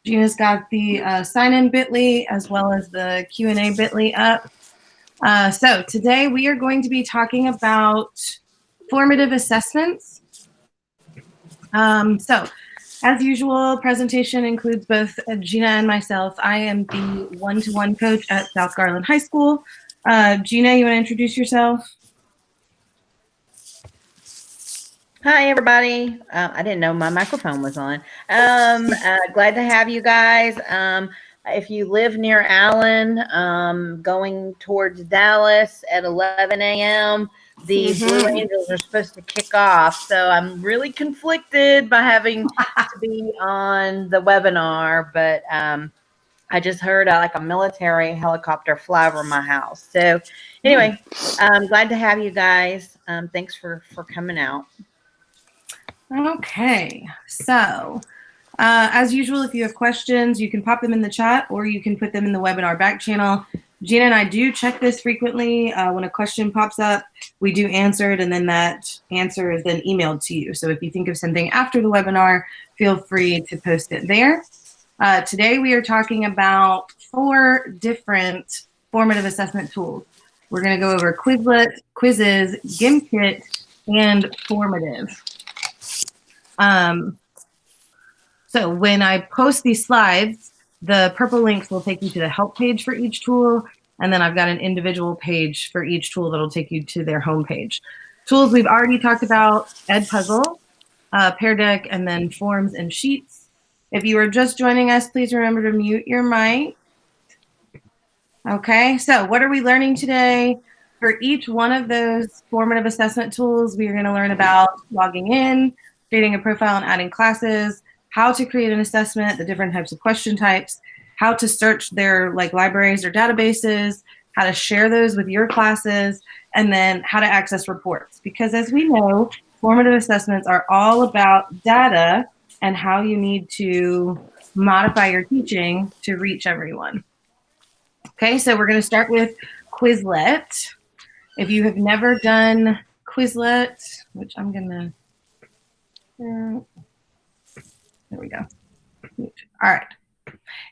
Gina's got the sign-in bit.ly as well as the Q&A bit.ly up. So today we are going to be talking about formative assessments. So as usual, presentation includes both Gina and myself. I am the one-to-one coach at South Garland High School. Gina, you want to introduce yourself? Hi, everybody. I didn't know my microphone was on. Glad to have you guys. If you live near Allen, going towards Dallas at 11 a.m., the Blue Angels are supposed to kick off. So I'm really conflicted by having to be on the webinar, but I just heard like a military helicopter fly over my house. So anyway, I'm glad to have you guys. Thanks for coming out. Okay, so as usual, if you have questions, you can pop them in the chat or you can put them in the webinar back channel. Gina and I do check this frequently. When a question pops up, we do answer it, and then that answer is then emailed to you. So if you think of something after the webinar, feel free to post it there. Today we are talking about 4 different formative assessment tools. We're going to go over Quizlet, Quizzes, Gimkit, and Formative. So when I post these slides, the purple links will take you to the help page for each tool, and then I've got an individual page for each tool that'll take you to their home page. Tools we've already talked about: Edpuzzle, Pear Deck, and then Forms and Sheets. If you are just joining us, please remember to mute your mic. Okay, so what are we learning today? For each one of those formative assessment tools, we are going to learn about logging in, creating a profile and adding classes, how to create an assessment, the different types of question types, how to search their libraries or databases, how to share those with your classes, and then how to access reports. Because as we know, formative assessments are all about data and how you need to modify your teaching to reach everyone. Okay, so we're going to start with Quizlet. If you have never done Quizlet, which I'm going to... there we go. All right.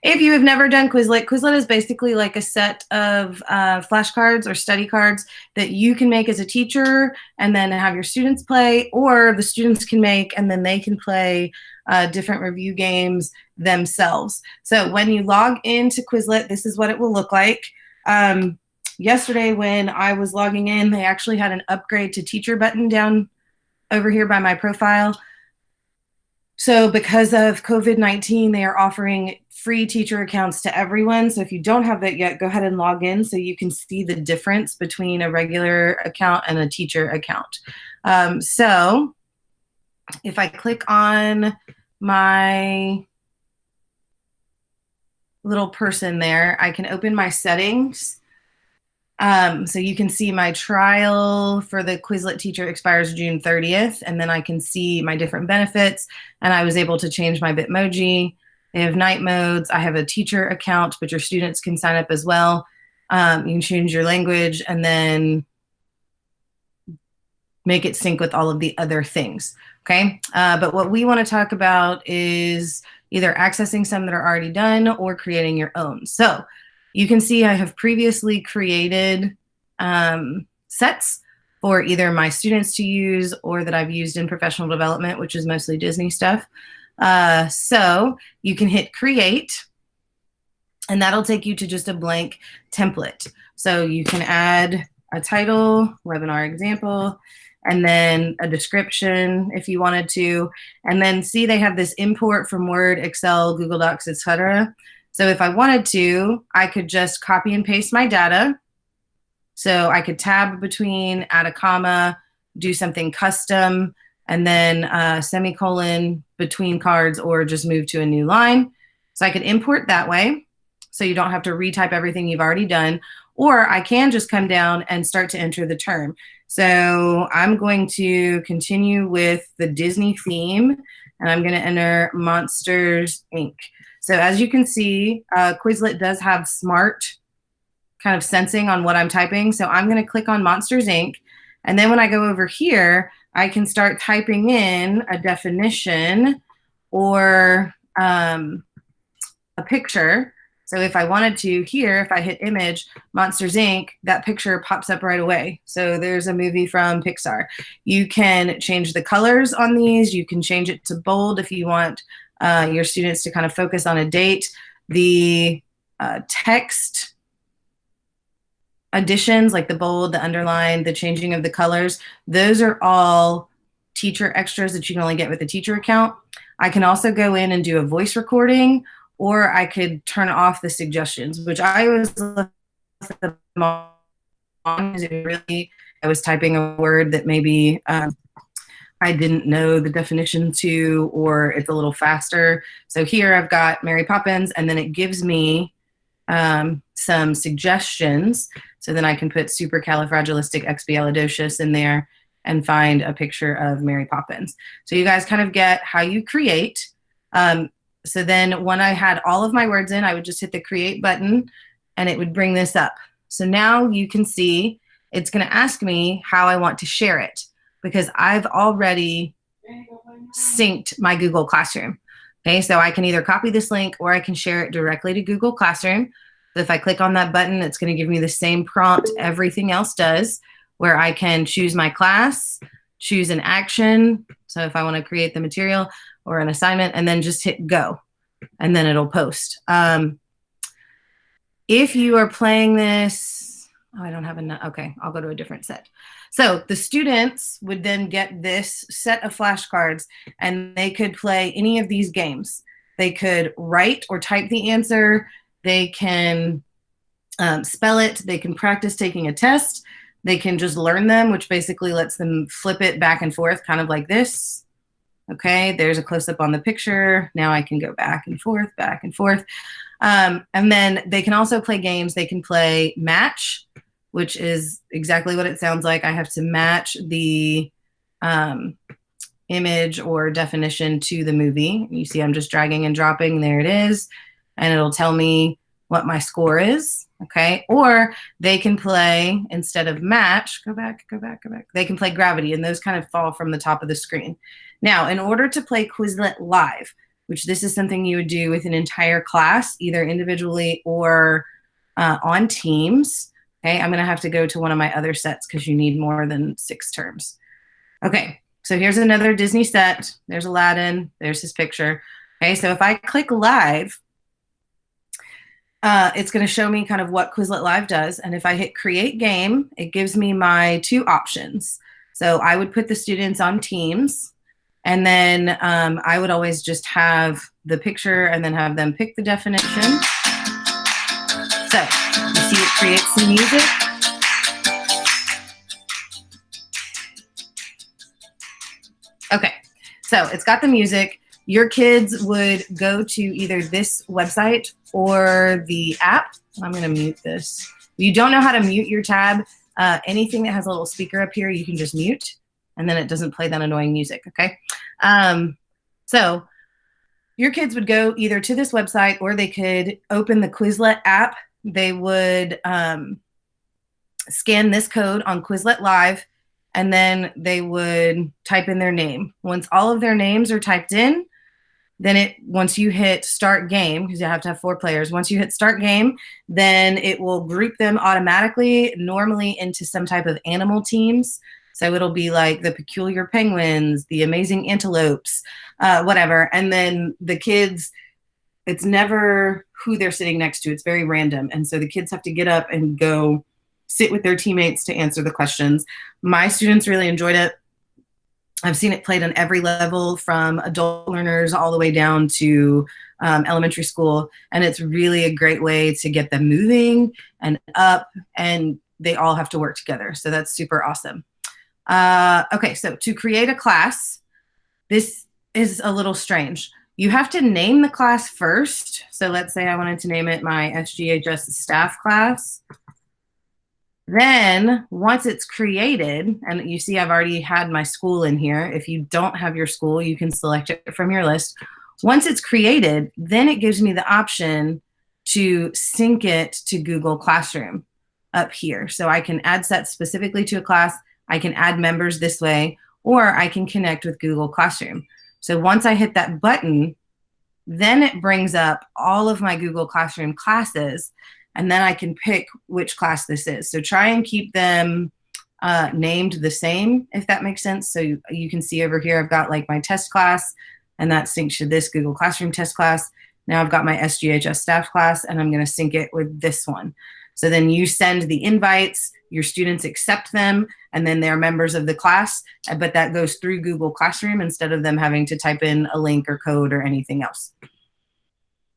If you have never done Quizlet, Quizlet is basically like a set of flashcards or study cards that you can make as a teacher and then have your students play, or the students can make and then they can play different review games themselves. So when you log into Quizlet, this is what it will look like. Yesterday when I was logging in, they actually had an upgrade to teacher button down over here by my profile. So because of COVID-19, they are offering free teacher accounts to everyone. So if you don't have that yet, go ahead and log in so you can see the difference between a regular account and a teacher account. So if I click on my little person there, I can open my settings. So you can see my trial for the Quizlet teacher expires June 30th, and then I can see my different benefits, and I was able to change my Bitmoji. They have night modes. I have a teacher account, but your students can sign up as well. You can change your language and then make it sync with all of the other things, okay? But what we want to talk about is either accessing some that are already done or creating your own. So you can see I have previously created sets for either my students to use or that I've used in professional development, which is mostly Disney stuff. So you can hit create, and that'll take you to just a blank template. So you can add a title, webinar example, and then a description if you wanted to. And then see they have this import from Word, Excel, Google Docs, etc. So if I wanted to, I could just copy and paste my data. So I could tab between, add a comma, do something custom, and then semicolon between cards, or just move to a new line. So I could import that way, so you don't have to retype everything you've already done. Or I can just come down and start to enter the term. So I'm going to continue with the Disney theme, and I'm going to enter Monsters, Inc. So as you can see, Quizlet does have smart kind of sensing on what I'm typing. So I'm going to click on Monsters, Inc. And then when I go over here, I can start typing in a definition or a picture. So if I wanted to here, if I hit image, Monsters Inc., that picture pops up right away. So there's a movie from Pixar. You can change the colors on these. You can change it to bold if you want your students to kind of focus on a date. The text additions, like the bold, the underline, the changing of the colors, those are all teacher extras that you can only get with a teacher account. I can also go in and do a voice recording, or I could turn off the suggestions, which I always left them on because I was typing a word that maybe I didn't know the definition to, or it's a little faster. So here I've got Mary Poppins, and then it gives me some suggestions. So then I can put supercalifragilisticexpialidocious in there and find a picture of Mary Poppins. So you guys kind of get how you create. So then when I had all of my words in, I would just hit the create button and it would bring this up. So now you can see it's going to ask me how I want to share it because I've already synced my Google Classroom. Okay, so I can either copy this link or I can share it directly to Google Classroom. So if I click on that button, it's going to give me the same prompt everything else does, where I can choose my class, choose an action. So if I want to create the material or an assignment, and then just hit go, and then it'll post. If you are playing this, oh, I don't have enough. Okay, I'll go to a different set. So the students would then get this set of flashcards, and they could play any of these games. They could write or type the answer. They can spell it. They can practice taking a test. They can just learn them, which basically lets them flip it back and forth, kind of like this. Okay, there's a close-up on the picture. Now I can go back and forth, back and forth. And then they can also play games. They can play match, which is exactly what it sounds like. I have to match the image or definition to the movie. You see I'm just dragging and dropping. There it is. And it'll tell me what my score is. Okay, or they can play, instead of match, go back, they can play gravity, and those kind of fall from the top of the screen. Now, in order to play Quizlet Live, which this is something you would do with an entire class, either individually or on teams, okay, I'm going to have to go to one of my other sets because you need more than 6 terms. Okay, so here's another Disney set. There's Aladdin. There's his picture. Okay, so if I click Live, it's going to show me kind of what Quizlet Live does. And if I hit create game, it gives me my 2 options. So I would put the students on teams, and then I would always just have the picture and then have them pick the definition. So you see it creates some music. Okay, so it's got the music. Your kids would go to either this website or the app. I'm going to mute this. If you don't know how to mute your tab, anything that has a little speaker up here, you can just mute, and then it doesn't play that annoying music, okay? So your kids would go either to this website or they could open the Quizlet app. They would scan this code on Quizlet Live, and then they would type in their name. Once all of their names are typed in, then once you hit start game, because you have to have 4 players, once you hit start game, then it will group them automatically, normally into some type of animal teams. So it'll be like the peculiar penguins, the amazing antelopes, whatever. And then the kids, it's never who they're sitting next to. It's very random. And so the kids have to get up and go sit with their teammates to answer the questions. My students really enjoyed it. I've seen it played on every level, from adult learners all the way down to elementary school. And it's really a great way to get them moving and up, and they all have to work together. So that's super awesome. Okay, so to create a class, this is a little strange. You have to name the class first. So let's say I wanted to name it my SGHS staff class. Then once it's created, and you see I've already had my school in here. If you don't have your school, you can select it from your list. Once it's created, then it gives me the option to sync it to Google Classroom up here. So I can add sets specifically to a class. I can add members this way, or I can connect with Google Classroom. So once I hit that button, Then it brings up all of my Google Classroom classes, and then I can pick which class this is. So try and keep them named the same, if that makes sense. So you can see over here, I've got like my test class, and that syncs to this Google Classroom test class. Now I've got my SGHS staff class, and I'm going to sync it with this one. So then you send the invites, your students accept them, and then they're members of the class, but that goes through Google Classroom instead of them having to type in a link or code or anything else.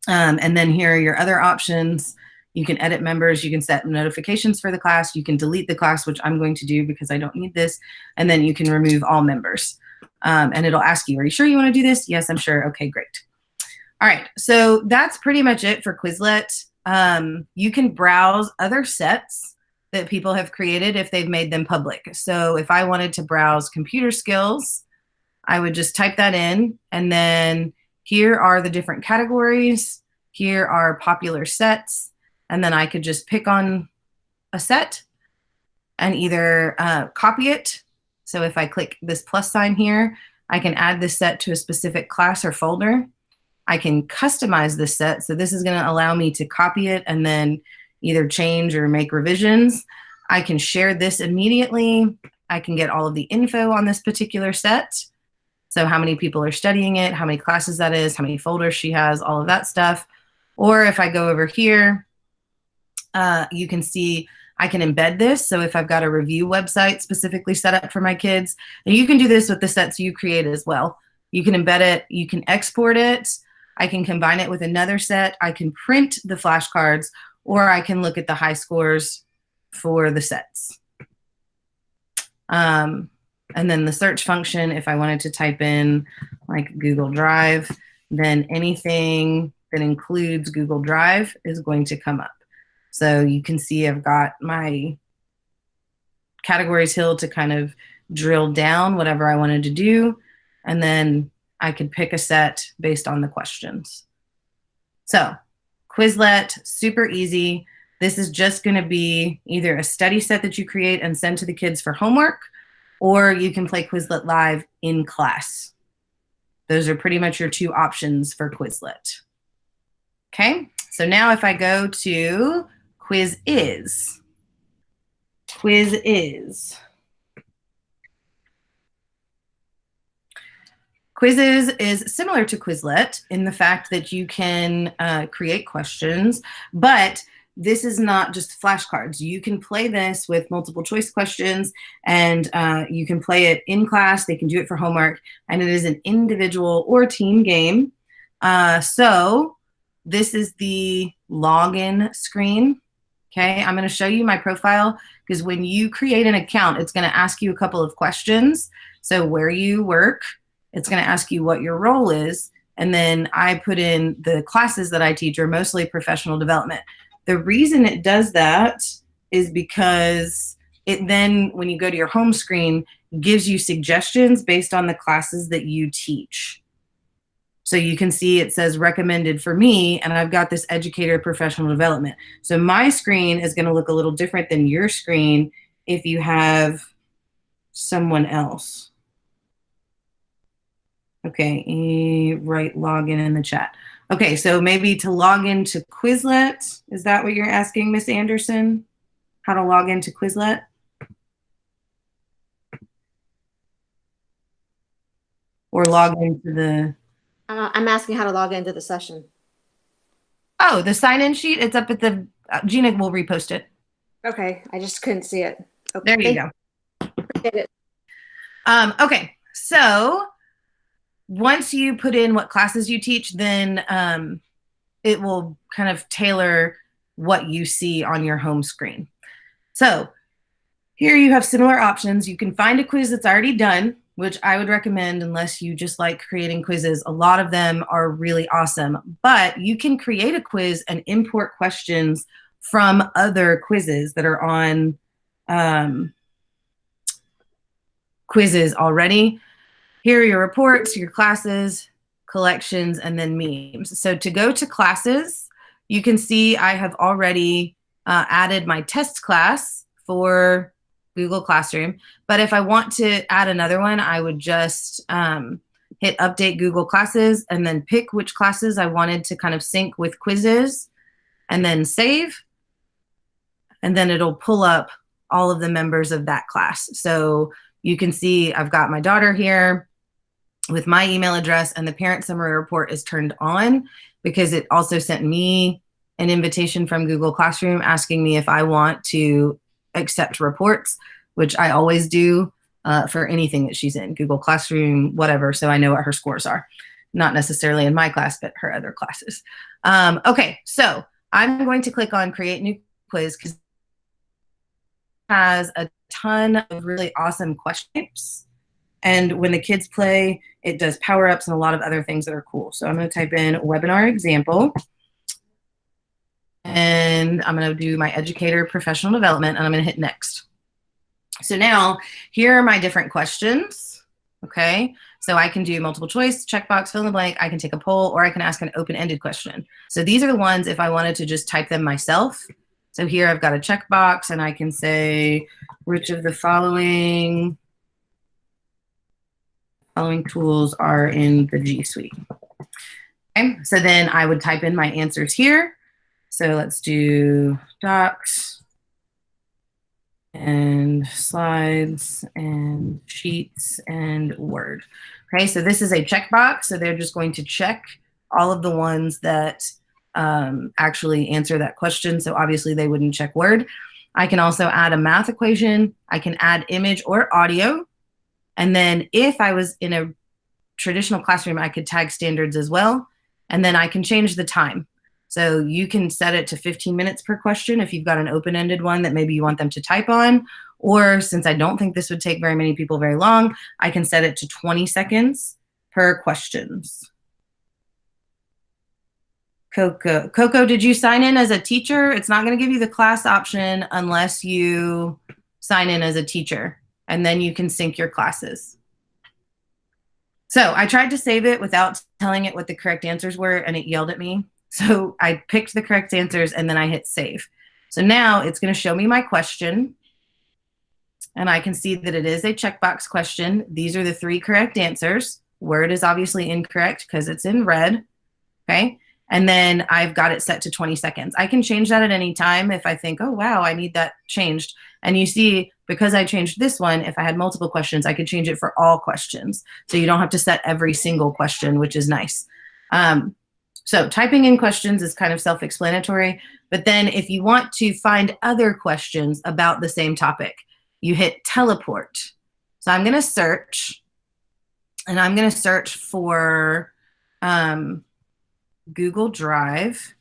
And then here are your other options. You can edit members, you can set notifications for the class, you can delete the class, which I'm going to do because I don't need this, and then you can remove all members. And it'll ask you, are you sure you want to do this? Yes, I'm sure. Okay, great. All right, so that's pretty much it for Quizlet. You can browse other sets that people have created if they've made them public. So if I wanted to browse computer skills, I would just type that in, and then here are the different categories. Here are popular sets, and then I could just pick on a set and either copy it. So if I click this plus sign here, I can add this set to a specific class or folder. I can customize this set. So this is going to allow me to copy it and then either change or make revisions. I can share this immediately. I can get all of the info on this particular set. So how many people are studying it, how many classes that is, how many folders she has, all of that stuff. Or if I go over here, you can see I can embed this. So if I've got a review website specifically set up for my kids, and you can do this with the sets you create as well. You can embed it, you can export it, I can combine it with another set, I can print the flashcards, or I can look at the high scores for the sets. And then the search function, if I wanted to type in like Google Drive, then anything that includes Google Drive is going to come up. So you can see I've got my categories hill to kind of drill down whatever I wanted to do. And then I could pick a set based on the questions. So Quizlet, super easy. This is just going to be either a study set that you create and send to the kids for homework, or you can play Quizlet live in class. Those are pretty much your two options for Quizlet. Okay, so now if I go to Quiziz. Quiziz is similar to Quizlet in the fact that you can create questions, but this is not just flashcards. You can play this with multiple choice questions, and you can play it in class. They can do it for homework, and it is an individual or team game. So this is the login screen. Okay, I'm going to show you my profile because when you create an account, it's going to ask you a couple of questions. So where you work, it's going to ask you what your role is, and then I put in the classes that I teach are mostly professional development. The reason it does that is because it then, when you go to your home screen, gives you suggestions based on the classes that you teach. So you can see it says recommended for me, and I've got this educator professional development. So my screen is going to look a little different than your screen if you have someone else. Okay, write login in the chat. Okay, so maybe to log into Quizlet, is that what you're asking, Miss Anderson? How to log into Quizlet? Or log into the... I'm asking how to log into the session. Oh, the sign-in sheet, it's up at the... Gina will repost it. Okay, I just couldn't see it. Okay. There you go. Appreciate it. Okay, so once you put in what classes you teach, then it will kind of tailor what you see on your home screen. So here you have similar options. You can find a quiz that's already done, which I would recommend unless you just like creating quizzes. A lot of them are really awesome, but you can create a quiz and import questions from other quizzes that are on quizzes already. Here are your reports, your classes, collections, and then memes. So to go to classes, you can see I have already added my test class for Google Classroom. But if I want to add another one, I would just hit update Google Classes, and then pick which classes I wanted to kind of sync with quizzes, and then save. And then it'll pull up all of the members of that class. So you can see I've got my daughter here with my email address, and the parent summary report is turned on because it also sent me an invitation from Google Classroom asking me if I want to accept reports, which I always do for anything that she's in, Google Classroom, whatever, so I know what her scores are. Not necessarily in my class, but her other classes. Okay, so I'm going to click on Create New Quiz because it has a ton of really awesome questions. And when the kids play, it does power-ups and a lot of other things that are cool. So I'm going to type in webinar example. And I'm going to do my educator professional development, and I'm going to hit next. So now here are my different questions. Okay, so I can do multiple choice, checkbox, fill in the blank. I can take a poll, or I can ask an open-ended question. So these are the ones if I wanted to just type them myself. So here I've got a checkbox, and I can say, which of the following tools are in the G Suite? Okay, so then I would type in my answers here. So let's do docs and slides and sheets and Word. Okay, so this is a checkbox. So they're just going to check all of the ones that actually answer that question. So obviously they wouldn't check Word. I can also add a math equation. I can add image or audio. And then if I was in a traditional classroom, I could tag standards as well. And then I can change the time. So you can set it to 15 minutes per question if you've got an open-ended one that maybe you want them to type on. Or since I don't think this would take very many people very long, I can set it to 20 seconds per questions. Coco, did you sign in as a teacher? It's not going to give you the class option unless you sign in as a teacher, and then you can sync your classes. So I tried to save it without telling it what the correct answers were, and it yelled at me. So I picked the correct answers, and then I hit save. So now it's going to show me my question, and I can see that it is a checkbox question. These are the 3 correct answers. Word is obviously incorrect because it's in red. Okay. And then I've got it set to 20 seconds. I can change that at any time if I think, oh, wow, I need that changed. And you see, because I changed this one, if I had multiple questions, I could change it for all questions. So you don't have to set every single question, which is nice. So typing in questions is kind of self-explanatory. But then if you want to find other questions about the same topic, you hit teleport. So I'm going to search, and I'm going to search for Google Drive,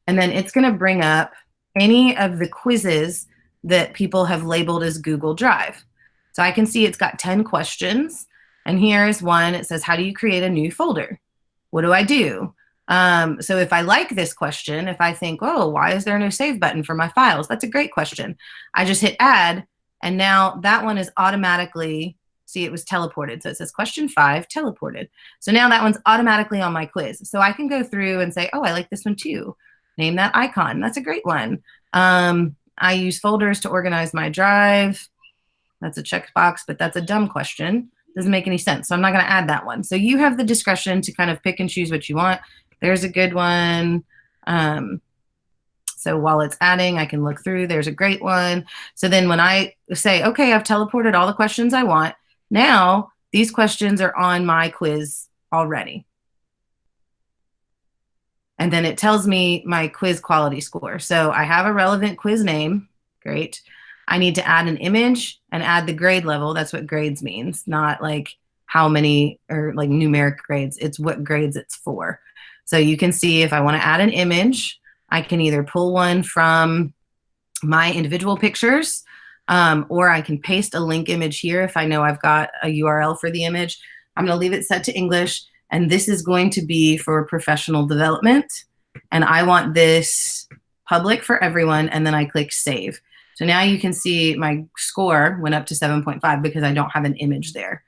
and then it's going to bring up any of the quizzes that people have labeled as Google Drive. So I can see it's got 10 questions, and here's one. It says, how do you create a new folder? What do I do? So if I like this question, if I think, oh, why is there no save button for my files? That's a great question. I just hit add, and now that one is automatically, see, it was teleported. So it says question 5, teleported. So now that one's automatically on my quiz. So I can go through and say, oh, I like this one too. Name that icon. That's a great one. I use folders to organize my drive. That's a checkbox, but that's a dumb question. Doesn't make any sense. So I'm not going to add that one. So you have the discretion to kind of pick and choose what you want. There's a good one. So while it's adding, I can look through. There's a great one. So then when I say, okay, I've teleported all the questions I want, now these questions are on my quiz already. And then it tells me my quiz quality score. So I have a relevant quiz name. Great. I need to add an image and add the grade level. That's what grades means, not like how many or like numeric grades. It's what grades it's for. So you can see if I want to add an image, I can either pull one from my individual pictures, or I can paste a link image here if I know I've got a URL for the image. I'm going to leave it set to English, and this is going to be for professional development. And I want this public for everyone, and then I click save. So now you can see my score went up to 7.5 because I don't have an image there.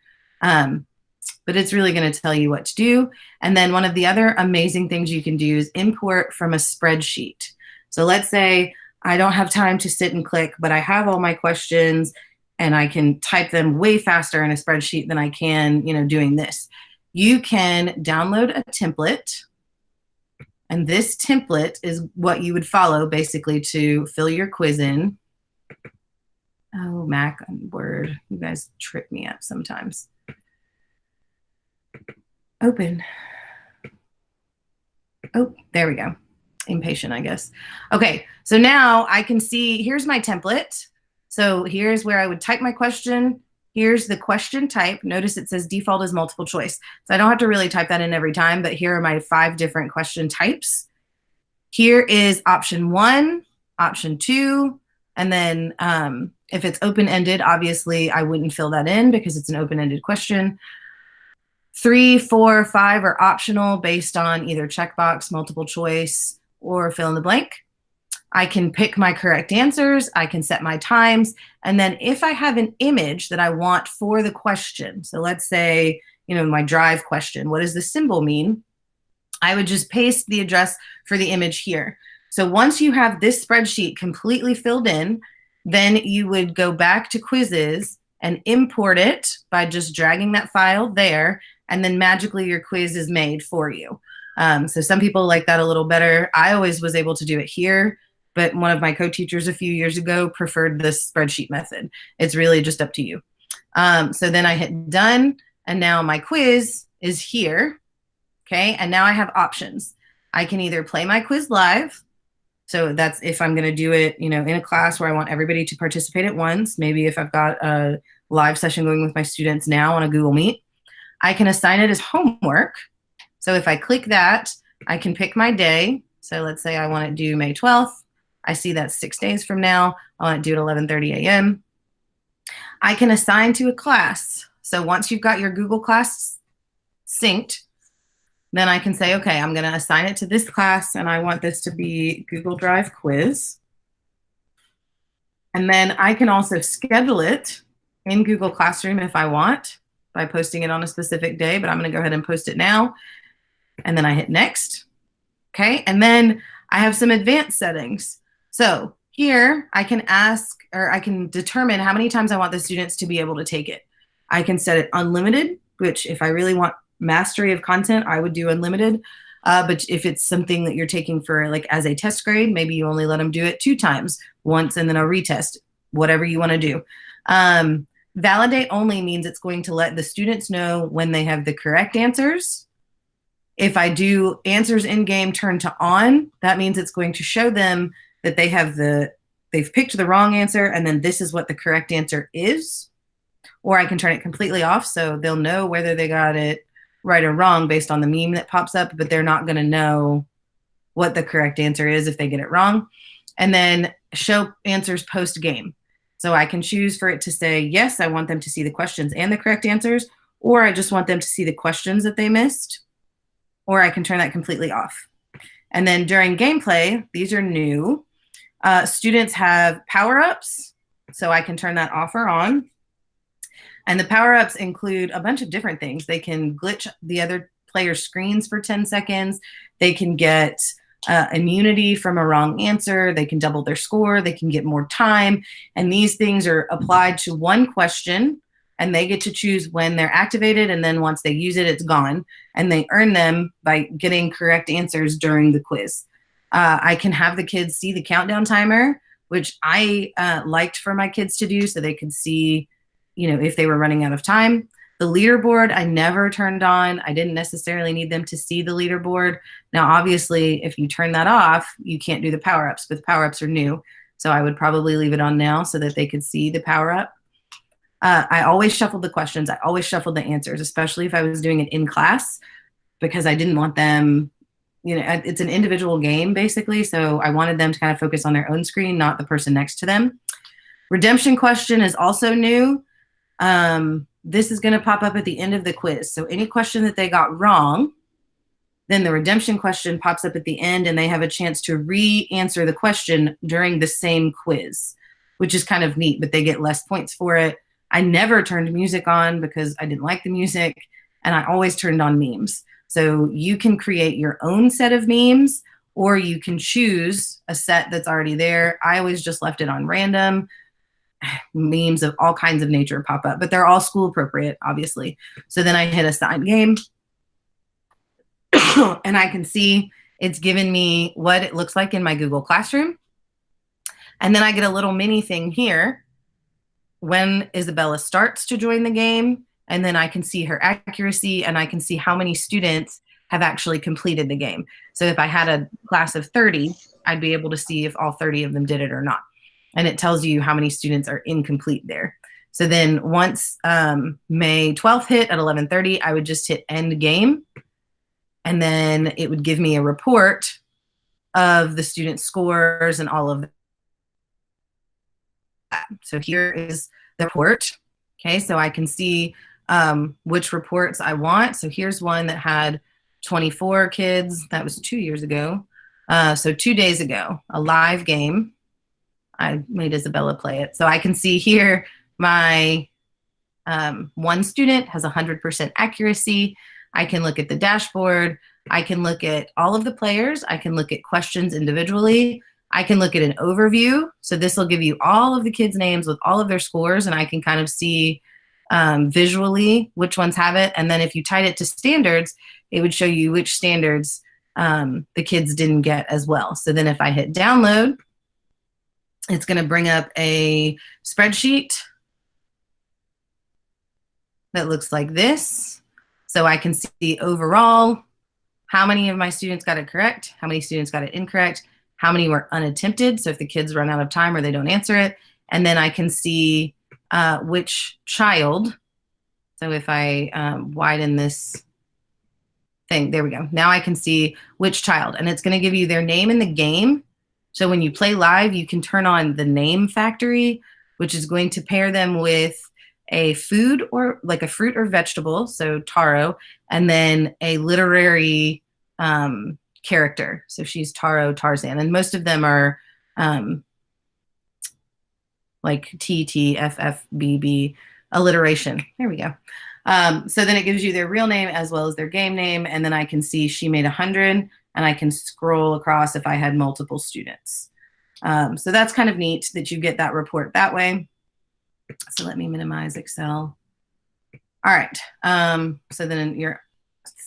But it's really going to tell you what to do. And then one of the other amazing things you can do is import from a spreadsheet. So let's say I don't have time to sit and click, but I have all my questions and I can type them way faster in a spreadsheet than I can, doing this. You can download a template, and this template is what you would follow basically to fill your quiz in. Oh, Mac and Word, you guys trip me up sometimes. Open. Oh, there we go. Impatient, I guess. Okay, so now I can see, here's my template. So here's where I would type my question. Here's the question type. Notice it says default is multiple choice. So I don't have to really type that in every time, but here are my 5 different question types. Here is option 1, option 2, and then if it's open-ended, obviously I wouldn't fill that in because it's an open-ended question. 3, 4, 5 are optional based on either checkbox, multiple choice, or fill in the blank. I can pick my correct answers. I can set my times. And then if I have an image that I want for the question, so let's say, my drive question, what does the symbol mean? I would just paste the address for the image here. So once you have this spreadsheet completely filled in, then you would go back to quizzes and import it by just dragging that file there, and then magically your quiz is made for you. So some people like that a little better. I always was able to do it here, but one of my co-teachers a few years ago preferred this spreadsheet method. It's really just up to you. So then I hit done, and now my quiz is here. Okay, and now I have options. I can either play my quiz live. So that's if I'm going to do it, in a class where I want everybody to participate at once. Maybe if I've got a live session going with my students now on a Google Meet. I can assign it as homework. So if I click that, I can pick my day. So let's say I want to do May 12th. I see that's 6 days from now. I want to do it 11:30 a.m. I can assign to a class. So once you've got your Google class synced, then I can say, okay, I'm going to assign it to this class, and I want this to be Google Drive quiz. And then I can also schedule it in Google Classroom if I want by posting it on a specific day, but I'm going to go ahead and post it now. And then I hit next. Okay, and then I have some advanced settings. So here I can ask, or I can determine how many times I want the students to be able to take it. I can set it unlimited, which if I really want mastery of content, I would do unlimited. But if it's something that you're taking for like as a test grade, maybe you only let them do it 2 times, once and then a retest, whatever you want to do. Validate only means it's going to let the students know when they have the correct answers. If I do answers in game turn to on, that means it's going to show them that they've picked the wrong answer, and then this is what the correct answer is. Or I can turn it completely off, so they'll know whether they got it right or wrong based on the meme that pops up, but they're not going to know what the correct answer is if they get it wrong. And then show answers post game. So I can choose for it to say, yes, I want them to see the questions and the correct answers, or I just want them to see the questions that they missed, or I can turn that completely off. And then during gameplay, these are new. Students have power-ups, so I can turn that off or on. And the power-ups include a bunch of different things. They can glitch the other player's screens for 10 seconds. They can get immunity from a wrong answer. They can double their score. They can get more time. And these things are applied to one question, and they get to choose when they're activated. And then once they use it, it's gone. And they earn them by getting correct answers during the quiz. I can have the kids see the countdown timer, which I liked for my kids to do so they could see, if they were running out of time. The leaderboard, I never turned on. I didn't necessarily need them to see the leaderboard. Now, obviously, if you turn that off, you can't do the power-ups, but the power-ups are new. So I would probably leave it on now so that they could see the power-up. I always shuffled the questions. I always shuffled the answers, especially if I was doing it in class, because I didn't want them, it's an individual game, basically. So I wanted them to kind of focus on their own screen, not the person next to them. Redemption question is also new. This is going to pop up at the end of the quiz. So any question that they got wrong, then the redemption question pops up at the end, and they have a chance to re-answer the question during the same quiz, which is kind of neat, but they get less points for it. I never turned music on because I didn't like the music, and I always turned on memes. So you can create your own set of memes, or you can choose a set that's already there. I always just left it on random. memes of all kinds of nature pop up, but they're all school appropriate, obviously. So then I hit assign game and I can see it's given me what it looks like in my Google Classroom. And then I get a little mini thing here when Isabella starts to join the game, and then I can see her accuracy and I can see how many students have actually completed the game. So if I had a class of 30, I'd be able to see if all 30 of them did it or not. And it tells you how many students are incomplete there. So then once May 12th hit at 11:30, I would just hit end game. And then it would give me a report of the student scores and all of that. So here is the report. Okay, so I can see which reports I want. So here's one that had 24 kids. That was 2 years ago. So 2 days ago, a live game. I made Isabella play it. So I can see here my one student has 100% accuracy. I can look at the dashboard. I can look at all of the players. I can look at questions individually. I can look at an overview. So this will give you all of the kids' names with all of their scores, and I can kind of see visually which ones have it. And then if you tied it to standards, it would show you which standards the kids didn't get as well. So then if I hit download, it's going to bring up a spreadsheet that looks like this. So I can see overall how many of my students got it correct, how many students got it incorrect, how many were unattempted. So if the kids run out of time or they don't answer it, and then I can see which child. So if I widen this thing, there we go. Now I can see which child, and it's going to give you their name in the game. So when you play live, you can turn on the name factory, which is going to pair them with a food or like a fruit or vegetable, so taro, and then a literary character. So she's Taro Tarzan, and most of them are like TTFFBB alliteration. There we go. So then it gives you their real name as well as their game name, and then I can see she made 100, and I can scroll across if I had multiple students. So that's kind of neat that you get that report that way. So let me minimize Excel. All right, so then your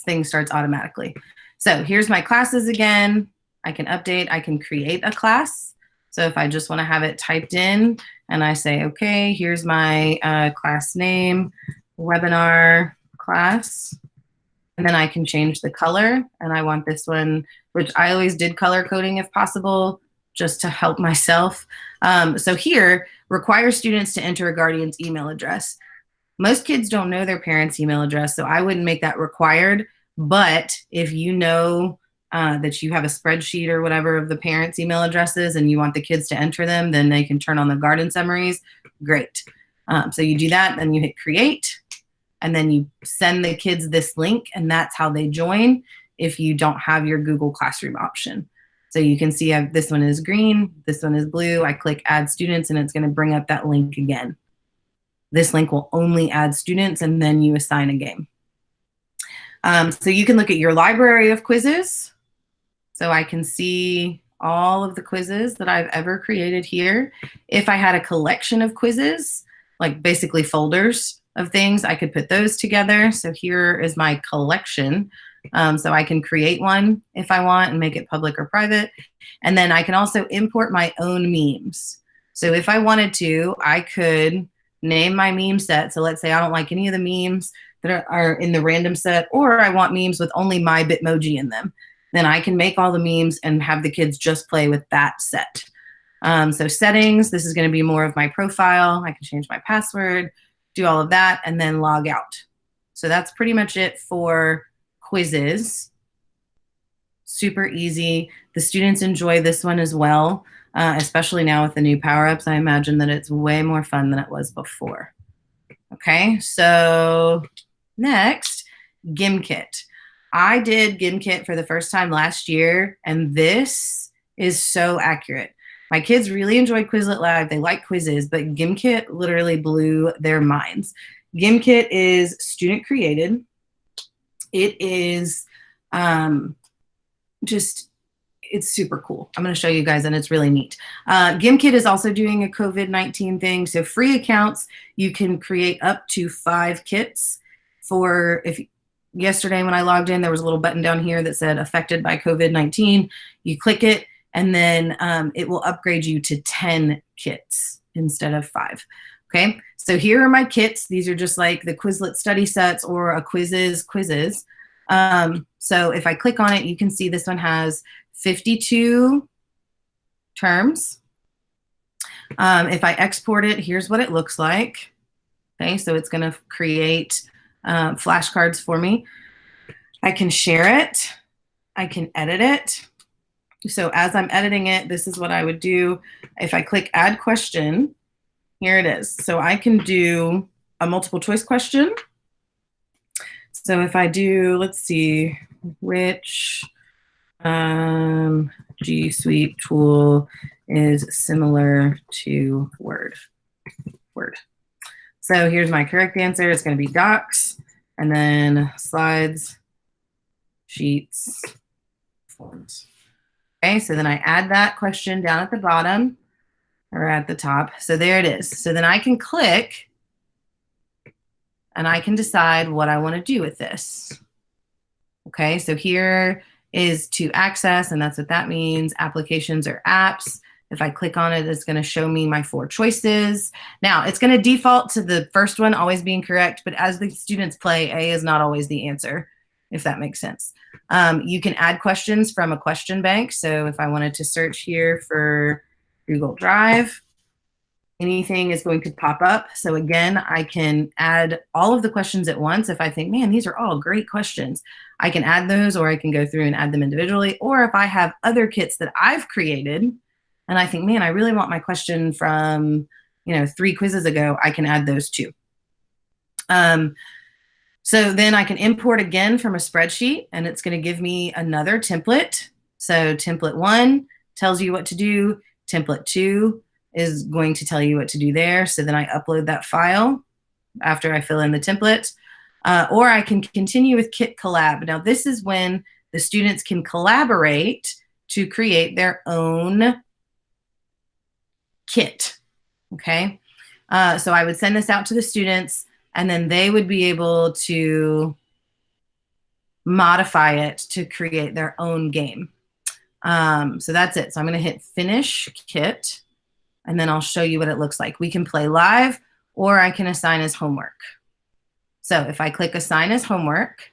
thing starts automatically. So here's my classes again. I can update, I can create a class. So if I just wanna have it typed in and I say, okay, here's my class name, webinar class, and then I can change the color. And I want this one, which I always did color coding if possible, just to help myself. So here, require students to enter a guardian's email address. Most kids don't know their parents' email address, so I wouldn't make that required. But if you know that you have a spreadsheet or whatever of the parents' email addresses and you want the kids to enter them, then they can turn on the garden summaries. Great. So you do that, then you hit create, and then you send the kids this link, and that's how they join if you don't have your Google Classroom option. So you can see this one is green, this one is blue. I click add students, and it's going to bring up that link again. This link will only add students, and then you assign a game. So you can look at your library of quizzes. So I can see all of the quizzes that I've ever created here. If I had a collection of quizzes, like basically folders of things, I could put those together. So here is my collection. So I can create one if I want and make it public or private. And then I can also import my own memes. So if I wanted to, I could name my meme set. So let's say I don't like any of the memes that are in the random set, or I want memes with only my Bitmoji in them. Then I can make all the memes and have the kids just play with that set. So settings, this is going to be more of my profile. I can change my password, do all of that, and then log out. So that's pretty much it for quizzes. Super easy. The students enjoy this one as well, especially now with the new power-ups. I imagine that it's way more fun than it was before. Okay, so next, GimKit. I did GimKit for the first time last year, and this is so accurate. My kids really enjoyed Quizlet Live. They like quizzes, but GimKit literally blew their minds. GimKit is student created. It is it's super cool. I'm going to show you guys, and it's really neat. GimKit is also doing a COVID-19 thing. So free accounts, you can create up to 5 kits for, if yesterday when I logged in, there was a little button down here that said affected by COVID-19. You click it, and then it will upgrade you to 10 kits instead of 5. Okay, so here are my kits. These are just like the Quizlet study sets or a quizzes. So if I click on it, you can see this one has 52 terms. If I export it, here's what it looks like. Okay, so it's going to create flashcards for me. I can share it. I can edit it. So as I'm editing it, this is what I would do. If I click add question, here it is. So I can do a multiple choice question. So if I do, let's see, which G Suite tool is similar to Word? So here's my correct answer. It's going to be Docs, and then Slides, Sheets, Forms. Okay, so then I add that question down at the bottom or at the top. So there it is. So then I can click and I can decide what I want to do with this. Okay, so here is to access, and that's what that means, applications or apps. If I click on it, it's going to show me my 4 choices. Now, it's going to default to the first one always being correct, but as the students play, A is not always the answer, if that makes sense. You can add questions from a question bank. So if I wanted to search here for Google Drive, anything is going to pop up. So again, I can add all of the questions at once. If I think, man, these are all great questions, I can add those, or I can go through and add them individually. Or if I have other kits that I've created and I think, man, I really want my question from, 3 quizzes ago, I can add those too. So then I can import again from a spreadsheet, and it's going to give me another template. So template 1 tells you what to do. Template 2 is going to tell you what to do there. So then I upload that file after I fill in the template. Or I can continue with Kit Collab. Now, this is when the students can collaborate to create their own kit. Okay. So I would send this out to the students, and then they would be able to modify it to create their own game. So that's it. So I'm going to hit Finish Kit, and then I'll show you what it looks like. We can play live, or I can assign as homework. So if I click Assign as homework,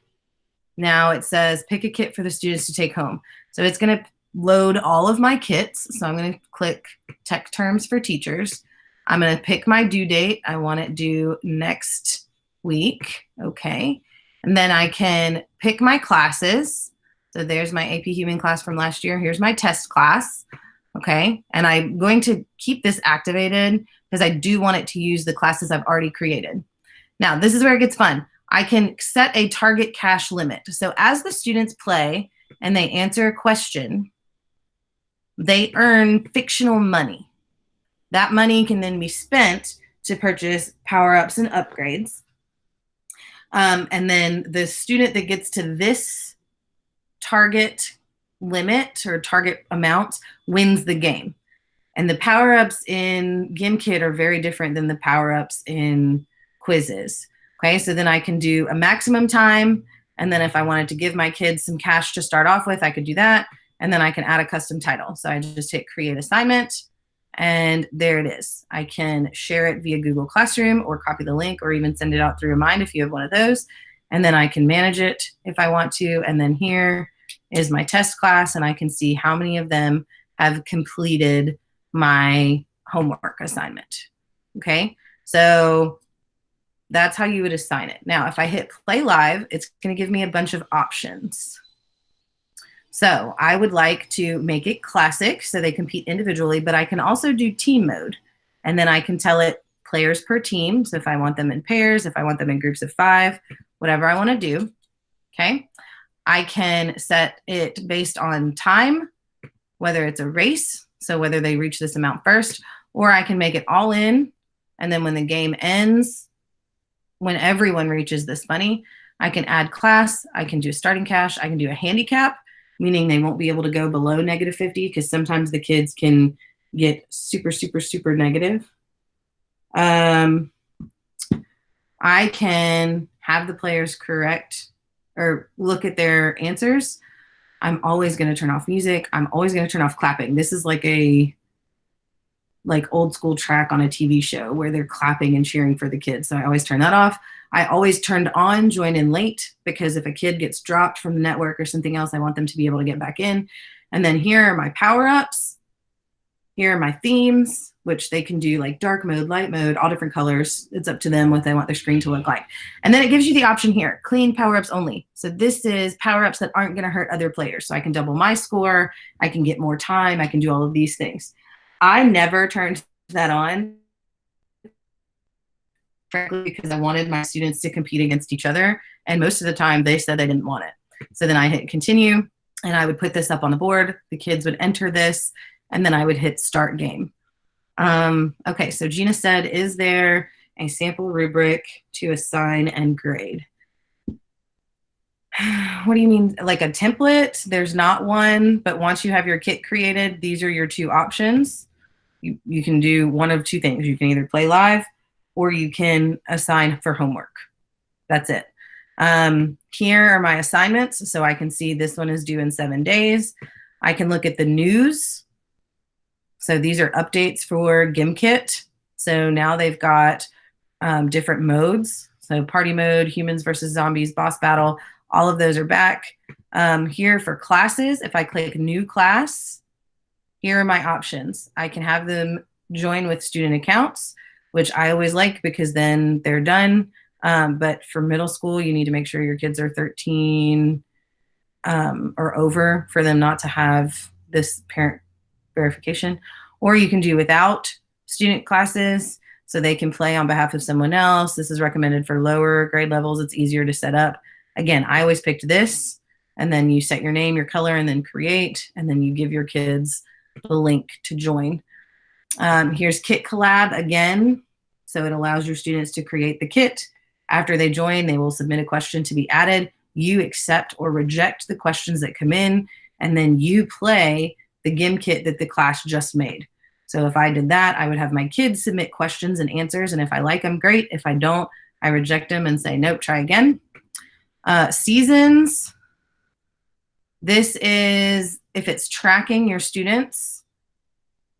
now it says pick a kit for the students to take home. So it's going to load all of my kits. So I'm going to click Tech Terms for Teachers. I'm going to pick my due date. I want it due next week. Okay. And then I can pick my classes. So there's my AP Human class from last year. Here's my test class. Okay. And I'm going to keep this activated because I do want it to use the classes I've already created. Now, this is where it gets fun. I can set a target cash limit. So as the students play and they answer a question, they earn fictional money. That money can then be spent to purchase power-ups and upgrades. And then the student that gets to this target limit or target amount wins the game. And the power-ups in GimKit are very different than the power-ups in quizzes. Okay, so then I can do a maximum time, and then if I wanted to give my kids some cash to start off with, I could do that, and then I can add a custom title. So I just hit Create Assignment, and there it is. I can share it via Google Classroom or copy the link or even send it out through Remind if you have one of those, and then I can manage it if I want to, and then here is my test class, and I can see how many of them have completed my homework assignment. Okay, so that's how you would assign it. Now, if I hit Play Live, it's going to give me a bunch of options. So I would like to make it classic so they compete individually, but I can also do team mode. And then I can tell it players per team. So if I want them in pairs, if I want them in groups of 5, whatever I want to do. Okay. I can set it based on time, whether it's a race, so whether they reach this amount first, or I can make it all in. And then when the game ends, when everyone reaches this money, I can add class, I can do a starting cash, I can do a handicap. meaning they won't be able to go below -50 because sometimes the kids can get super, super, super negative. I can have the players correct or look at their answers. I'm always going to turn off music. I'm always going to turn off clapping. This is like a old school track on a TV show where they're clapping and cheering for the kids. So I always turn that off. I always turned on join in late because if a kid gets dropped from the network or something else, I want them to be able to get back in. And then here are my power-ups. Here are my themes, which they can do like dark mode, light mode, all different colors. It's up to them what they want their screen to look like. And then it gives you the option here, clean power-ups only. So this is power-ups that aren't going to hurt other players. So I can double my score. I can get more time. I can do all of these things. I never turned that on, frankly, because I wanted my students to compete against each other. And most of the time they said they didn't want it. So then I hit continue and I would put this up on the board. The kids would enter this and then I would hit start game. Okay, so Gina said, is there a sample rubric to assign and grade? What do you mean? Like a template? There's not one, but once you have your kit created, these are your two options. You can do one of two things. You can either play live or you can assign for homework. That's it. Here are my assignments. So I can see this one is due in 7 days. I can look at the news. So these are updates for GimKit. So now they've got different modes. So party mode, humans versus zombies, boss battle, all of those are back. Here for classes, if I click new class, here are my options. I can have them join with student accounts, which I always like because then they're done. But for middle school, you need to make sure your kids are 13 or over for them not to have this parent verification. Or you can do without student classes so they can play on behalf of someone else. This is recommended for lower grade levels. It's easier to set up. Again, I always picked this, and then you set your name, your color, and then create, and then you give your kids the link to join. Here's Kit Collab again. So it allows your students to create the kit. After they join, they will submit a question to be added. You accept or reject the questions that come in, and then you play the GIM kit that the class just made. So if I did that, I would have my kids submit questions and answers, and if I like them, great. If I don't, I reject them and say, nope, try again. Seasons. This is, if it's tracking your students,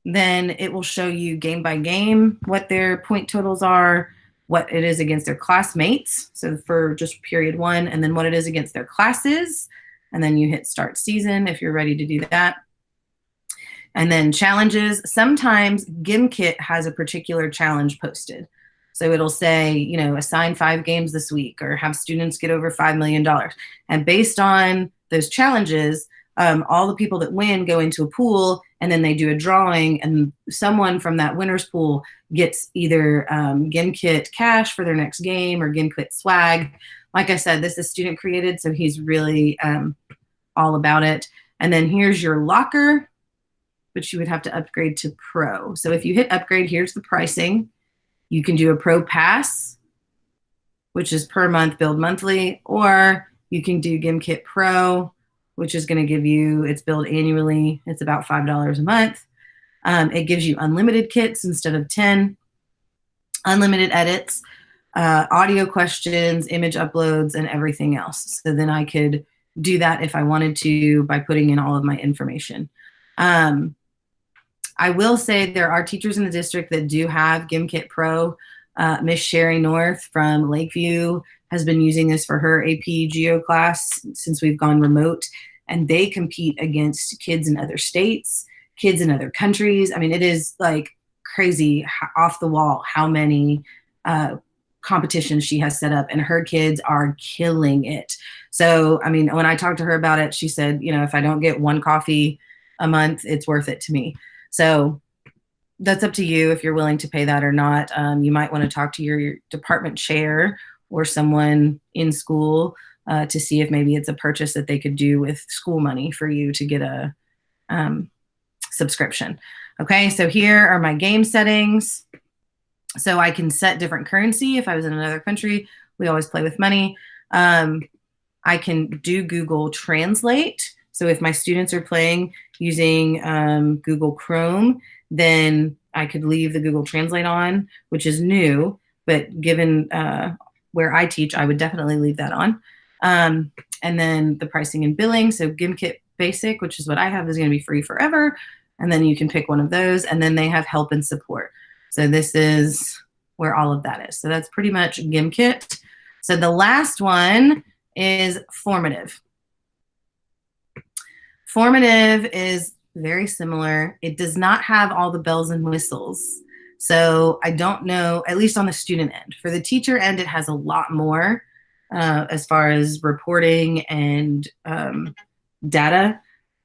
then it will show you game by game what their point totals are, what it is against their classmates, so for just period one, and then what it is against their classes, and then you hit start season if you're ready to do that. And then challenges. Sometimes GimKit has a particular challenge posted. So it'll say, you know, assign 5 games this week or have students get over $5 million. And based on those challenges, all the people that win go into a pool and then they do a drawing and someone from that winner's pool gets either GimKit cash for their next game or GimKit swag. Like I said, this is student created, so he's really all about it. And then here's your locker, which you would have to upgrade to pro. So if you hit upgrade, here's the pricing. You can do a pro pass, which is per month, billed monthly, or you can do GimKit Pro, which is going to give you, it's billed annually. It's about $5 a month. It gives you unlimited kits instead of 10, unlimited edits, audio questions, image uploads, and everything else. So then I could do that if I wanted to by putting in all of my information. I will say there are teachers in the district that do have GimKit Pro. Miss Sherry North from Lakeview has been using this for her AP Geo class since we've gone remote, and they compete against kids in other states, kids in other countries. I mean, it is like crazy, off the wall, how many competitions she has set up, and her kids are killing it. So, I mean, when I talked to her about it, she said, you know, if I don't get 1 coffee a month, it's worth it to me. So that's up to you if you're willing to pay that or not. You might want to talk to your department chair or someone in school to see if maybe it's a purchase that they could do with school money for you to get a subscription. Okay, so here are my game settings. So I can set different currency. If I was in another country, we always play with money. I can do Google Translate. So if my students are playing using Google Chrome, then I could leave the Google Translate on, which is new, but given where I teach, I would definitely leave that on. And then the pricing and billing. So GimKit Basic, which is what I have, is going to be free forever. And then you can pick one of those. And then they have help and support. So this is where all of that is. So that's pretty much GimKit. So the last one is Formative. Formative is very similar. It does not have all the bells and whistles. So I don't know, at least on the student end. For the teacher end, it has a lot more as far as reporting and data,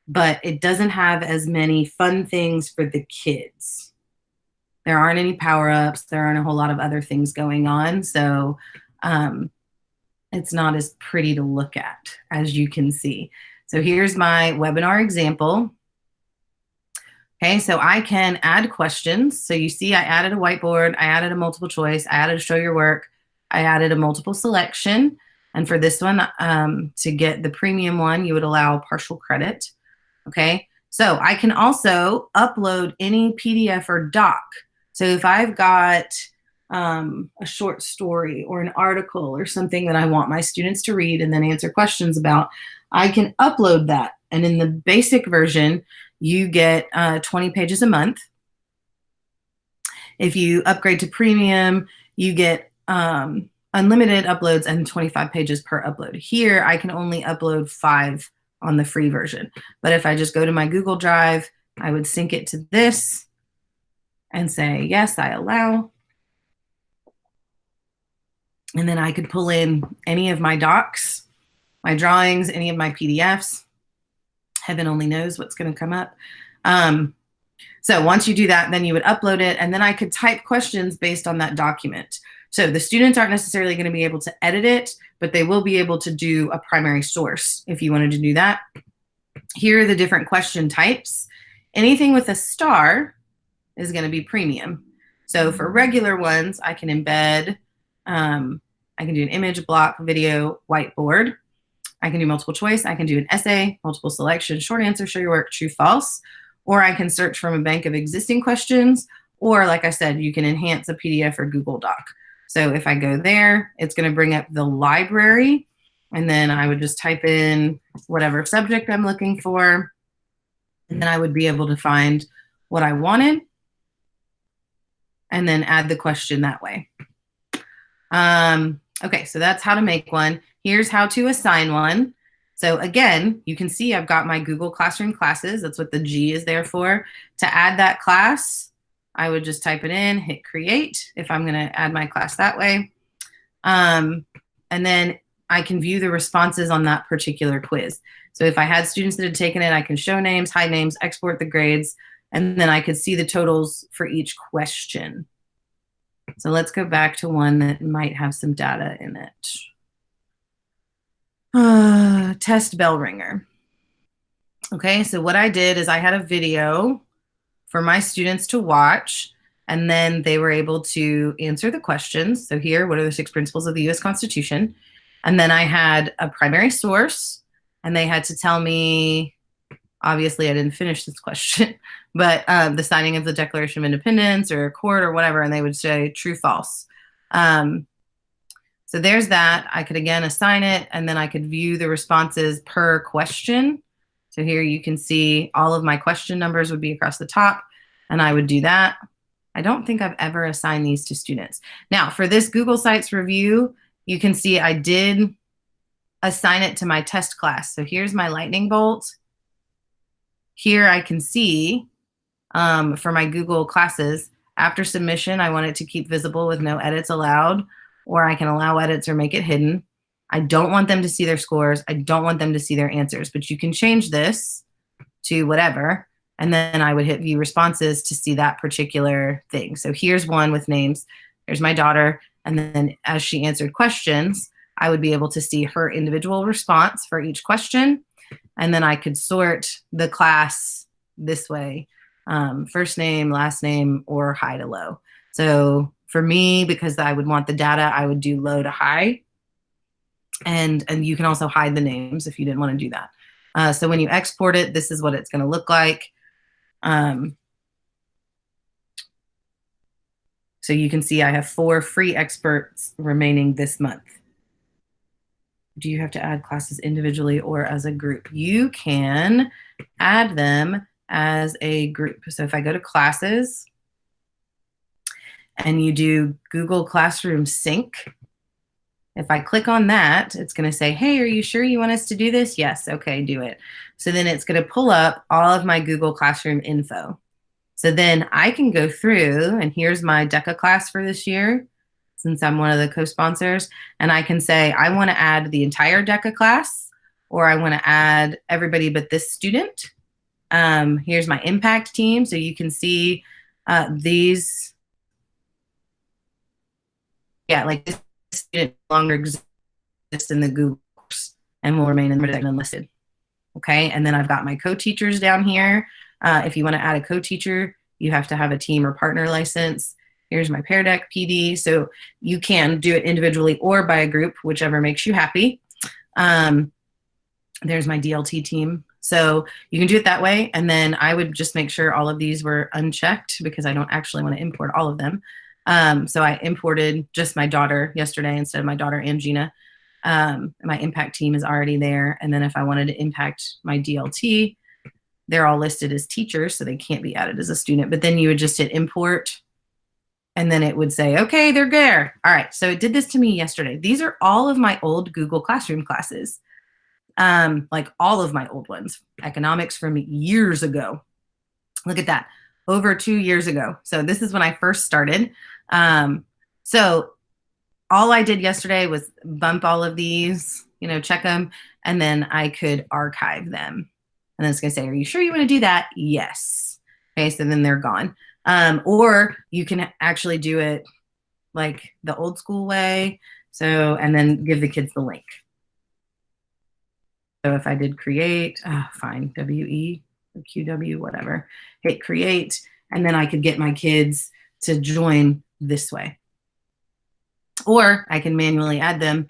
but it doesn't have as many fun things for the kids. There aren't any power-ups. There aren't a whole lot of other things going on. So it's not as pretty to look at, as you can see. So here's my webinar example. Okay, so I can add questions. So you see I added a whiteboard, I added a multiple choice, I added a show your work, I added a multiple selection. And for this one, to get the premium one, you would allow partial credit. Okay, so I can also upload any PDF or doc. So if I've got a short story or an article or something that I want my students to read and then answer questions about, I can upload that. And in the basic version, you get 20 pages a month. If you upgrade to premium, you get unlimited uploads and 25 pages per upload. Here, I can only upload 5 on the free version. But if I just go to my Google Drive, I would sync it to this and say, yes, I allow. And then I could pull in any of my docs, my drawings, any of my PDFs. Heaven only knows what's going to come up. So once you do that, then you would upload it, and then I could type questions based on that document. So the students aren't necessarily going to be able to edit it, but they will be able to do a primary source if you wanted to do that. Here are the different question types. Anything with a star is going to be premium. So for regular ones, I can embed, I can do an image, block, video, whiteboard. I can do multiple choice. I can do an essay, multiple selection, short answer, show your work, true, false. Or I can search from a bank of existing questions. Or like I said, you can enhance a PDF or Google Doc. So if I go there, it's going to bring up the library. And then I would just type in whatever subject I'm looking for. And then I would be able to find what I wanted and then add the question that way. Okay, so that's how to make one. Here's how to assign one. So again, you can see I've got my Google Classroom classes. That's what the G is there for. To add that class, I would just type it in, hit create if I'm going to add my class that way. And then I can view the responses on that particular quiz. So if I had students that had taken it, I can show names, hide names, export the grades, and then I could see the totals for each question. So let's go back to one that might have some data in it. Test bell ringer. Okay, so what I did is I had a video for my students to watch, and then they were able to answer the questions. So here, what are the 6 principles of the U.S. Constitution? And then I had a primary source, and they had to tell me, obviously I didn't finish this question, but the signing of the Declaration of Independence or court or whatever, and they would say true, false. So there's that. I could again assign it, and then I could view the responses per question. So here you can see all of my question numbers would be across the top, and I would do that. I don't think I've ever assigned these to students. Now, for this Google Sites review, you can see I did assign it to my test class. So here's my lightning bolt. Here I can see for my Google classes, after submission, I want it to keep visible with no edits allowed, or I can allow edits or make it hidden. I don't want them to see their scores. I don't want them to see their answers, but you can change this to whatever. And then I would hit view responses to see that particular thing. So here's one with names. Here's my daughter. And then as she answered questions, I would be able to see her individual response for each question. And then I could sort the class this way, first name, last name, or high to low. So for me, because I would want the data, I would do low to high. And you can also hide the names if you didn't want to do that. So when you export it, this is what it's going to look like. So you can see I have 4 free experts remaining this month. Do you have to add classes individually or as a group? You can add them as a group. So if I go to classes and you do Google Classroom Sync, if I click on that, it's going to say, hey, are you sure you want us to do this? Yes. Okay, do it. So then it's going to pull up all of my Google Classroom info. So then I can go through, and here's my DECA class for this year, since I'm one of the co-sponsors, and I can say, I want to add the entire DECA class, or I want to add everybody but this student. Here's my impact team. So you can see these, like this student no longer exists in the Google course and will remain in the unlisted. Okay, and then I've got my co-teachers down here. If you want to add a co-teacher, you have to have a team or partner license. Here's my Pear Deck PD. So you can do it individually or by a group, whichever makes you happy. There's my DLT team. So you can do it that way. And then I would just make sure all of these were unchecked because I don't actually want to import all of them. So I imported just my daughter yesterday instead of my daughter and Gina. My impact team is already there. And then if I wanted to impact my DLT, they're all listed as teachers, so they can't be added as a student. But then you would just hit import, and then it would say, okay, they're there. All right, so it did this to me yesterday. These are all of my old Google Classroom classes, like all of my old ones, economics from years ago. Look at that, over 2 years ago. So this is when I first started. So all I did yesterday was bump all of these, check them, and then I could archive them. And then it's going to say, are you sure you want to do that? Yes. Okay, so then they're gone. Or you can actually do it like the old school way. So, and then give the kids the link. So if I did create, fine, WE or QW, whatever, hit create, and then I could get my kids to join this way. Or I can manually add them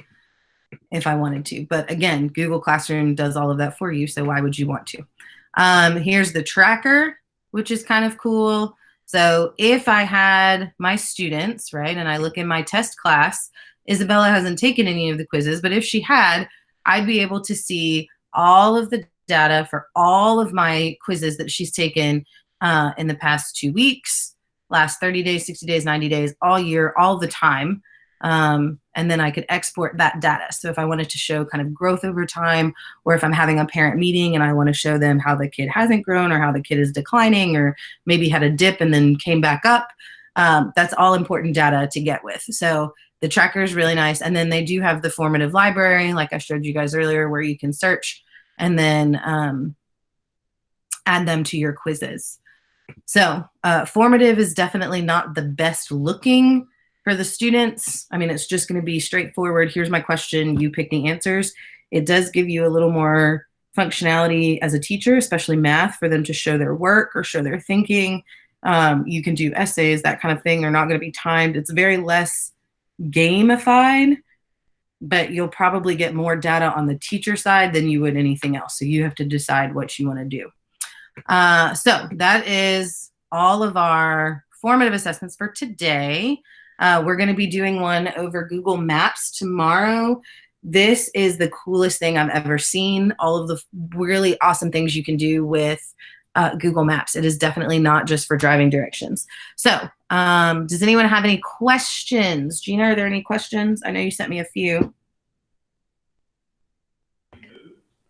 if I wanted to. But again, Google Classroom does all of that for you, so why would you want to? Here's the tracker, which is kind of cool. So if I had my students, right, and I look in my test class, Isabella hasn't taken any of the quizzes, but if she had, I'd be able to see all of the data for all of my quizzes that she's taken in the past 2 weeks, last 30 days, 60 days, 90 days, all year, all the time. And then I could export that data. So if I wanted to show kind of growth over time, or if I'm having a parent meeting and I want to show them how the kid hasn't grown or how the kid is declining or maybe had a dip and then came back up, that's all important data to get with. So the tracker is really nice. And then they do have the formative library, like I showed you guys earlier, where you can search and then add them to your quizzes. So formative is definitely not the best looking for the students. I mean, it's just going to be straightforward. Here's my question. You pick the answers. It does give you a little more functionality as a teacher, especially math, for them to show their work or show their thinking. You can do essays, that kind of thing. They're not going to be timed. It's very less gamified, but you'll probably get more data on the teacher side than you would anything else. So you have to decide what you want to do. So that is all of our formative assessments for today. We're going to be doing one over Google Maps tomorrow. This is the coolest thing I've ever seen. All of the really awesome things you can do with Google Maps. It is definitely not just for driving directions. So does anyone have any questions? Gina, are there any questions? I know you sent me a few.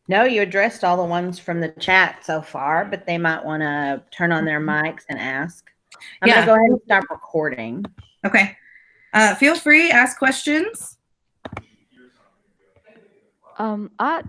No, you addressed all the ones from the chat so far, but they might want to turn on their mics and ask. I'm going to go ahead and start recording. Okay. Feel free, ask questions. I